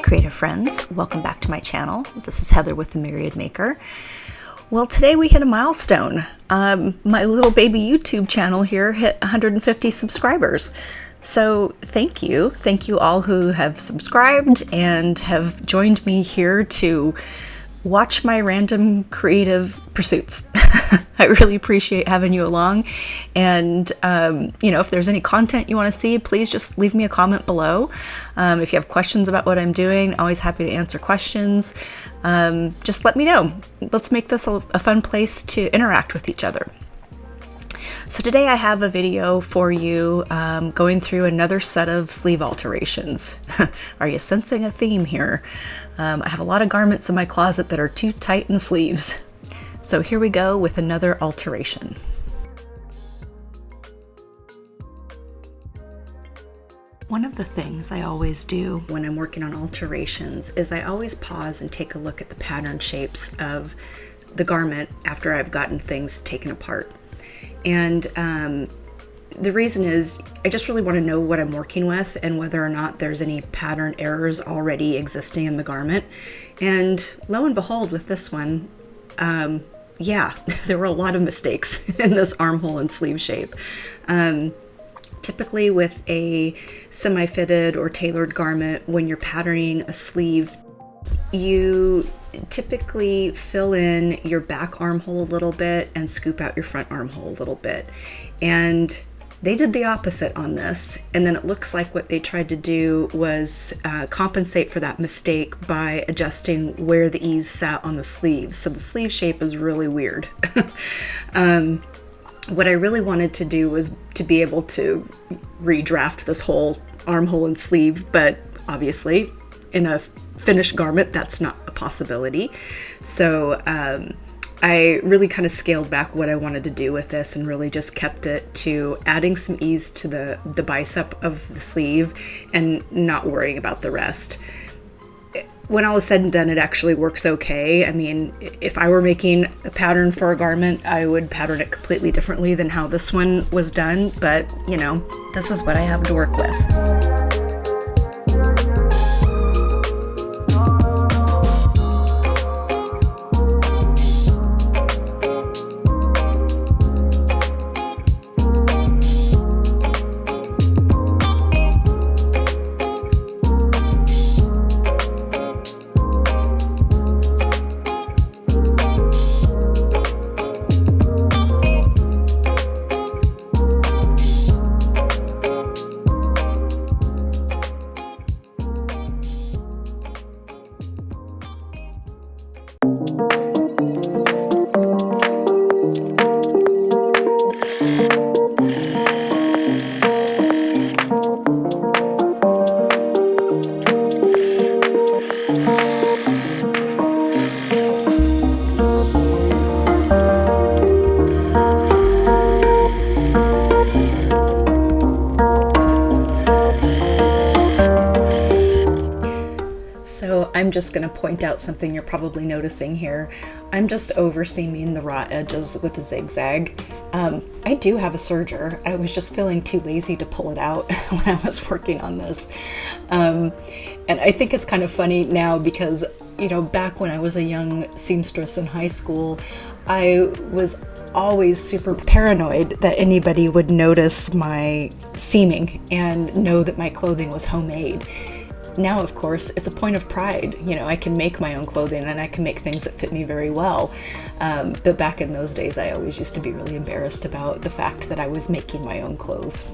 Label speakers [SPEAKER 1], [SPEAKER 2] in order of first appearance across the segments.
[SPEAKER 1] creative friends, welcome back to my channel. This is Heather with the Myriad Maker. Well, today we hit a milestone. My little baby YouTube channel here hit 150 subscribers. So thank you. Thank you all who have subscribed and have joined me here to watch my random creative pursuits. I really appreciate having you along. And, if there's any content you want to see, please just leave me a comment below. If you have questions about what I'm doing, always happy to answer questions. Just let me know. Let's make this a fun place to interact with each other. So today I have a video for you going through another set of sleeve alterations. Are you sensing a theme here? I have a lot of garments in my closet that are too tight in sleeves. So here we go with another alteration. One of the things I always do when I'm working on alterations is I always pause and take a look at the pattern shapes of the garment after I've gotten things taken apart. And the reason is I just really want to know what I'm working with and whether or not there's any pattern errors already existing in the garment. And lo and behold, with this one, there were a lot of mistakes in this armhole and sleeve shape. Typically with a semi-fitted or tailored garment, when you're patterning a sleeve, you typically fill in your back armhole a little bit and scoop out your front armhole a little bit. And they did the opposite on this. And then it looks like what they tried to do was compensate for that mistake by adjusting where the ease sat on the sleeves. So the sleeve shape is really weird. What I really wanted to do was to be able to redraft this whole armhole and sleeve, but obviously in a finished garment, that's not a possibility. So I really kind of scaled back what I wanted to do with this and really just kept it to adding some ease to the bicep of the sleeve and not worrying about the rest. When all is said and done, it actually works okay. I mean, if I were making a pattern for a garment, I would pattern it completely differently than how this one was done. But, this is what I have to work with. So I'm just going to point out something you're probably noticing here. I'm just overseaming the raw edges with a zigzag. I do have a serger. I was just feeling too lazy to pull it out when I was working on this. And I think it's kind of funny now because, back when I was a young seamstress in high school, I was always super paranoid that anybody would notice my seaming and know that my clothing was homemade. Now, of course, it's a point of pride. I can make my own clothing and I can make things that fit me very well. But back in those days, I always used to be really embarrassed about the fact that I was making my own clothes.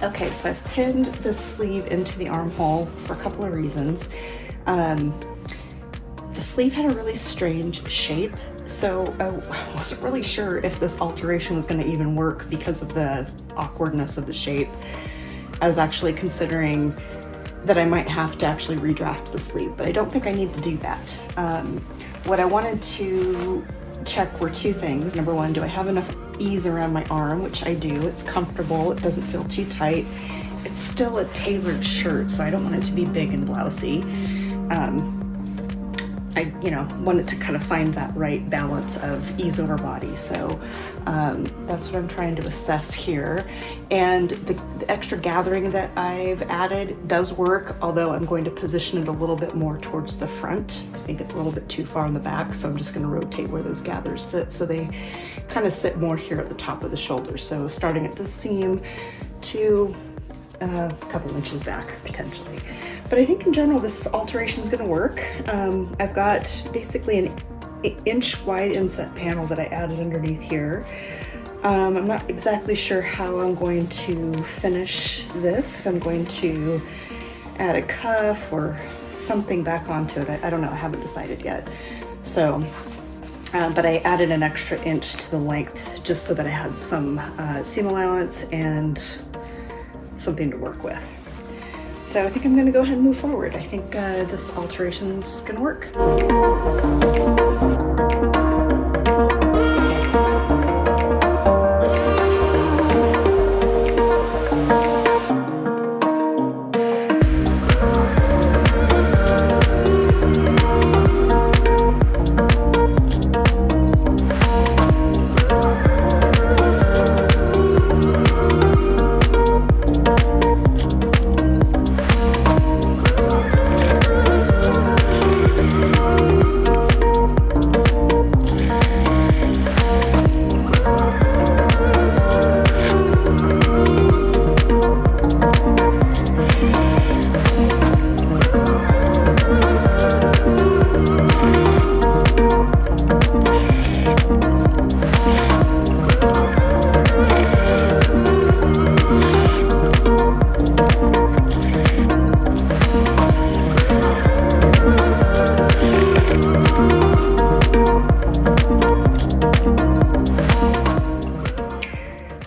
[SPEAKER 1] Okay, so I've pinned the sleeve into the armhole for a couple of reasons. The sleeve had a really strange shape, so I wasn't really sure if this alteration was going to even work because of the awkwardness of the shape. I was actually considering that I might have to actually redraft the sleeve, but I don't think I need to do that. What I wanted to check were two things. Number one, do I have enough ease around my arm, which I do. It's comfortable, it doesn't feel too tight. It's still a tailored shirt, so I don't want it to be big and blousy. I wanted to kind of find that right balance of ease over body. So that's what I'm trying to assess here. And the extra gathering that I've added does work, although I'm going to position it a little bit more towards the front. I think it's a little bit too far in the back, so I'm just going to rotate where those gathers sit so they kind of sit more here at the top of the shoulder. So starting at the seam to a couple inches back potentially. But I think in general this alteration is going to work. I've got basically an inch wide inset panel that I added underneath here. I'm not exactly sure how I'm going to finish this, if I'm going to add a cuff or something back onto it. I don't know, I haven't decided yet. So, but I added an extra inch to the length just so that I had some seam allowance and something to work with. So I think I'm gonna go ahead and move forward. I think this alteration's gonna work.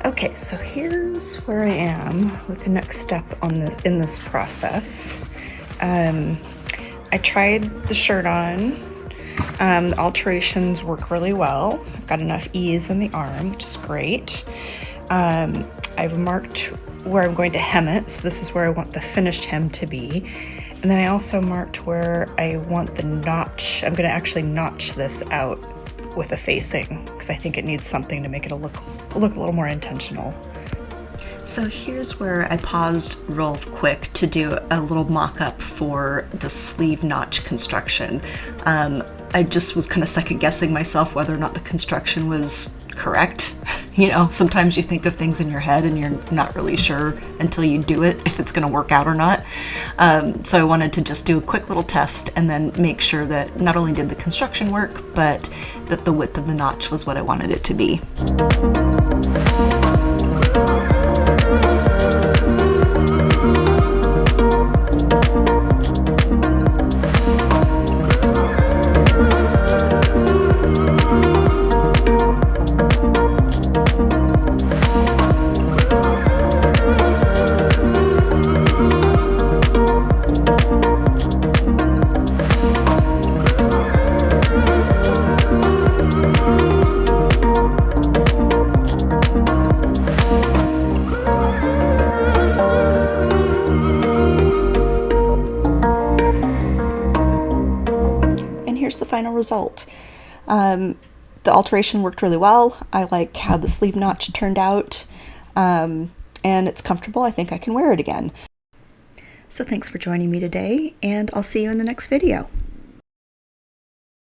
[SPEAKER 1] Okay, so here's where I am with the next step in this process. I tried the shirt on. The alterations work really well. I've got enough ease in the arm, which is great. I've marked where I'm going to hem it, so this is where I want the finished hem to be. And then I also marked where I want the notch. I'm going to actually notch this out with a facing because I think it needs something to make it look a little more intentional. So here's where I paused real quick to do a little mock-up for the sleeve notch construction. I just was kind of second guessing myself whether or not the construction was correct. You know, sometimes you think of things in your head and you're not really sure until you do it if it's going to work out or not. So I wanted to just do a quick little test and then make sure that not only did the construction work, but that the width of the notch was what I wanted it to be. Here's the final result. The alteration worked really well. I like how the sleeve notch turned out, and it's comfortable. I think I can wear it again. So thanks for joining me today, and I'll see you in the next video.